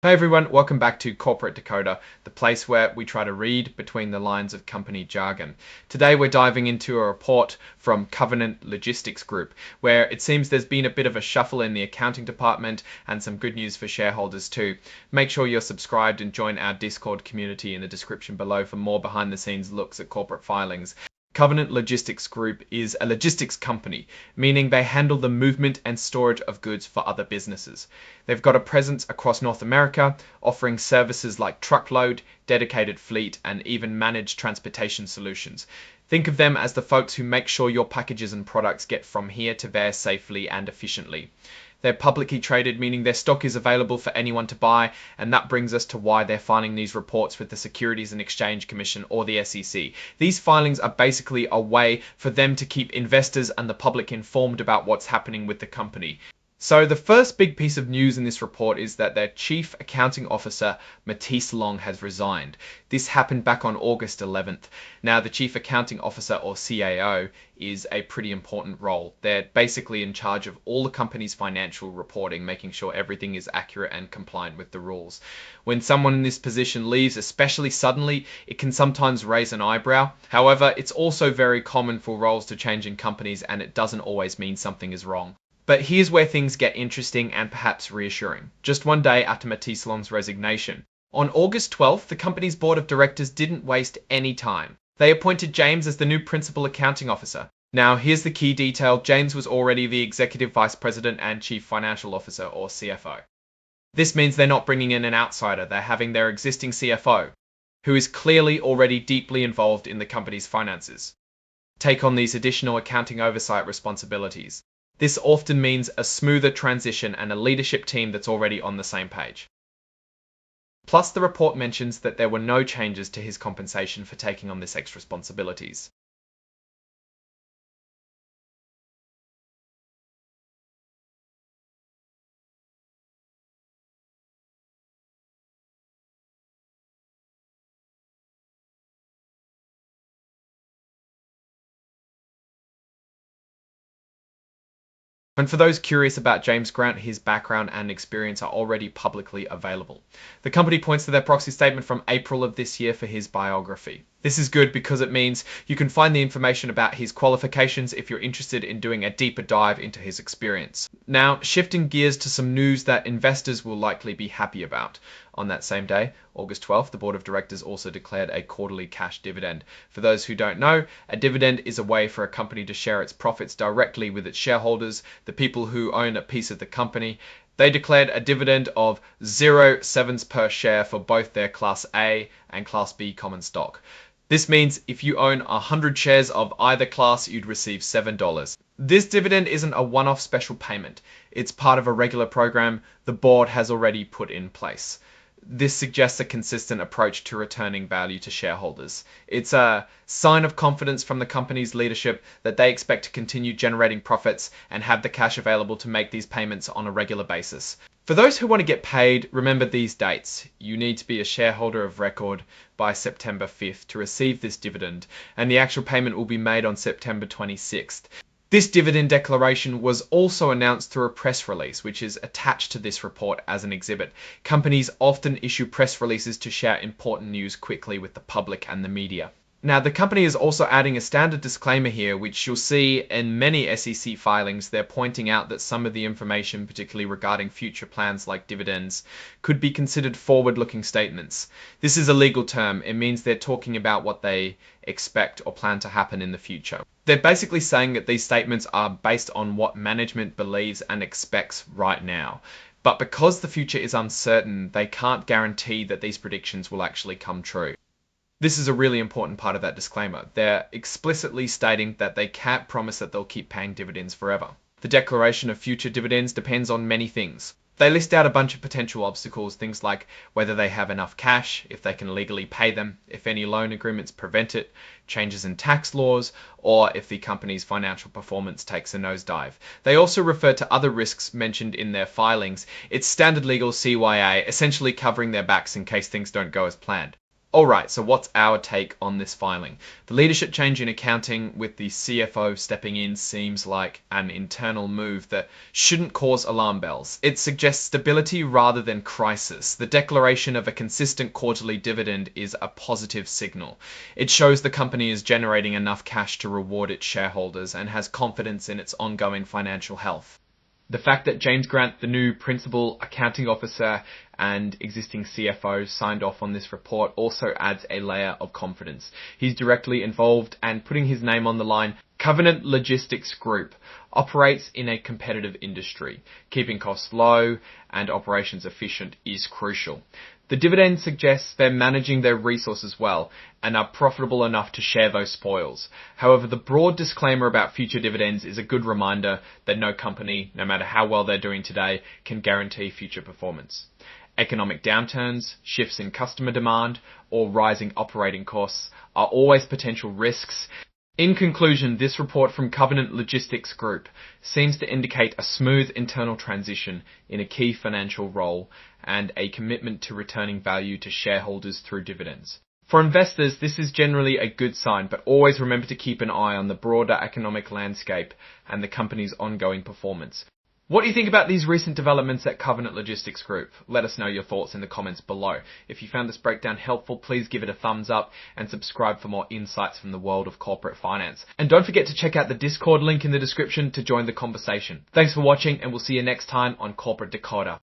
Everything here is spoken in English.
Hey everyone, welcome back to Corporate Decoder, the place where we try to read between the lines of company jargon. Today we're diving into a report from Covenant Logistics Group, where it seems there's been a bit of a shuffle in the accounting department and some good news for shareholders too. Make sure you're subscribed and join our Discord community in the description below for more behind the scenes looks at corporate filings. Covenant Logistics Group is a logistics company, meaning they handle the movement and storage of goods for other businesses. They've got a presence across North America, offering services like truckload, dedicated fleet, and even managed transportation solutions. Think of them as the folks who make sure your packages and products get from here to there safely and efficiently. They're publicly traded, meaning their stock is available for anyone to buy, and that brings us to why they're filing these reports with the Securities and Exchange Commission or the SEC. These filings are basically a way for them to keep investors and the public informed about what's happening with the company. So the first big piece of news in this report is that their chief accounting officer, Matisse Long, has resigned. This happened back on August 11th. Now, the chief accounting officer, or CAO, is a pretty important role. They're basically in charge of all the company's financial reporting, making sure everything is accurate and compliant with the rules. When someone in this position leaves, especially suddenly, it can sometimes raise an eyebrow. However, it's also very common for roles to change in companies, and it doesn't always mean something is wrong. But here's where things get interesting and perhaps reassuring. Just one day after Matisse Long's resignation, on August 12th, the company's board of directors didn't waste any time. They appointed James as the new principal accounting officer. Now, here's the key detail. James was already the executive vice president and chief financial officer, or CFO. This means they're not bringing in an outsider. They're having their existing CFO, who is clearly already deeply involved in the company's finances, take on these additional accounting oversight responsibilities. This often means a smoother transition and a leadership team that's already on the same page. Plus, the report mentions that there were no changes to his compensation for taking on this extra responsibilities. And for those curious about James Grant, his background and experience are already publicly available. The company points to their proxy statement from April of this year for his biography. This is good because it means you can find the information about his qualifications if you're interested in doing a deeper dive into his experience. Now, shifting gears to some news that investors will likely be happy about. On that same day, August 12th, the board of directors also declared a quarterly cash dividend. For those who don't know, a dividend is a way for a company to share its profits directly with its shareholders, the people who own a piece of the company. They declared a dividend of 0.07 per share for both their Class A and Class B common stock. This means if you own 100 shares of either class, you'd receive $7. This dividend isn't a one-off special payment. It's part of a regular program the board has already put in place. This suggests a consistent approach to returning value to shareholders. It's a sign of confidence from the company's leadership that they expect to continue generating profits and have the cash available to make these payments on a regular basis. For those who want to get paid, remember these dates. You need to be a shareholder of record by September 5th to receive this dividend, and the actual payment will be made on September 26th. This dividend declaration was also announced through a press release, which is attached to this report as an exhibit. Companies often issue press releases to share important news quickly with the public and the media. Now, the company is also adding a standard disclaimer here, which you'll see in many SEC filings. They're pointing out that some of the information, particularly regarding future plans like dividends, could be considered forward-looking statements. This is a legal term. It means they're talking about what they expect or plan to happen in the future. They're basically saying that these statements are based on what management believes and expects right now. But because the future is uncertain, they can't guarantee that these predictions will actually come true. This is a really important part of that disclaimer. They're explicitly stating that they can't promise that they'll keep paying dividends forever. The declaration of future dividends depends on many things. They list out a bunch of potential obstacles, things like whether they have enough cash, if they can legally pay them, if any loan agreements prevent it, changes in tax laws, or if the company's financial performance takes a nosedive. They also refer to other risks mentioned in their filings. It's standard legal CYA, essentially covering their backs in case things don't go as planned. Alright, so what's our take on this filing? The leadership change in accounting with the CFO stepping in seems like an internal move that shouldn't cause alarm bells. It suggests stability rather than crisis. The declaration of a consistent quarterly dividend is a positive signal. It shows the company is generating enough cash to reward its shareholders and has confidence in its ongoing financial health. The fact that James Grant, the new principal accounting officer and existing CFO, signed off on this report also adds a layer of confidence. He's directly involved and putting his name on the line. Covenant Logistics Group operates in a competitive industry. Keeping costs low and operations efficient is crucial. The dividend suggests they're managing their resources well and are profitable enough to share those spoils. However, the broad disclaimer about future dividends is a good reminder that no company, no matter how well they're doing today, can guarantee future performance. Economic downturns, shifts in customer demand, or rising operating costs are always potential risks. In conclusion, this report from Covenant Logistics Group seems to indicate a smooth internal transition in a key financial role and a commitment to returning value to shareholders through dividends. For investors, this is generally a good sign, but always remember to keep an eye on the broader economic landscape and the company's ongoing performance. What do you think about these recent developments at Covenant Logistics Group? Let us know your thoughts in the comments below. If you found this breakdown helpful, please give it a thumbs up and subscribe for more insights from the world of corporate finance. And don't forget to check out the Discord link in the description to join the conversation. Thanks for watching, and we'll see you next time on Corporate Decoder.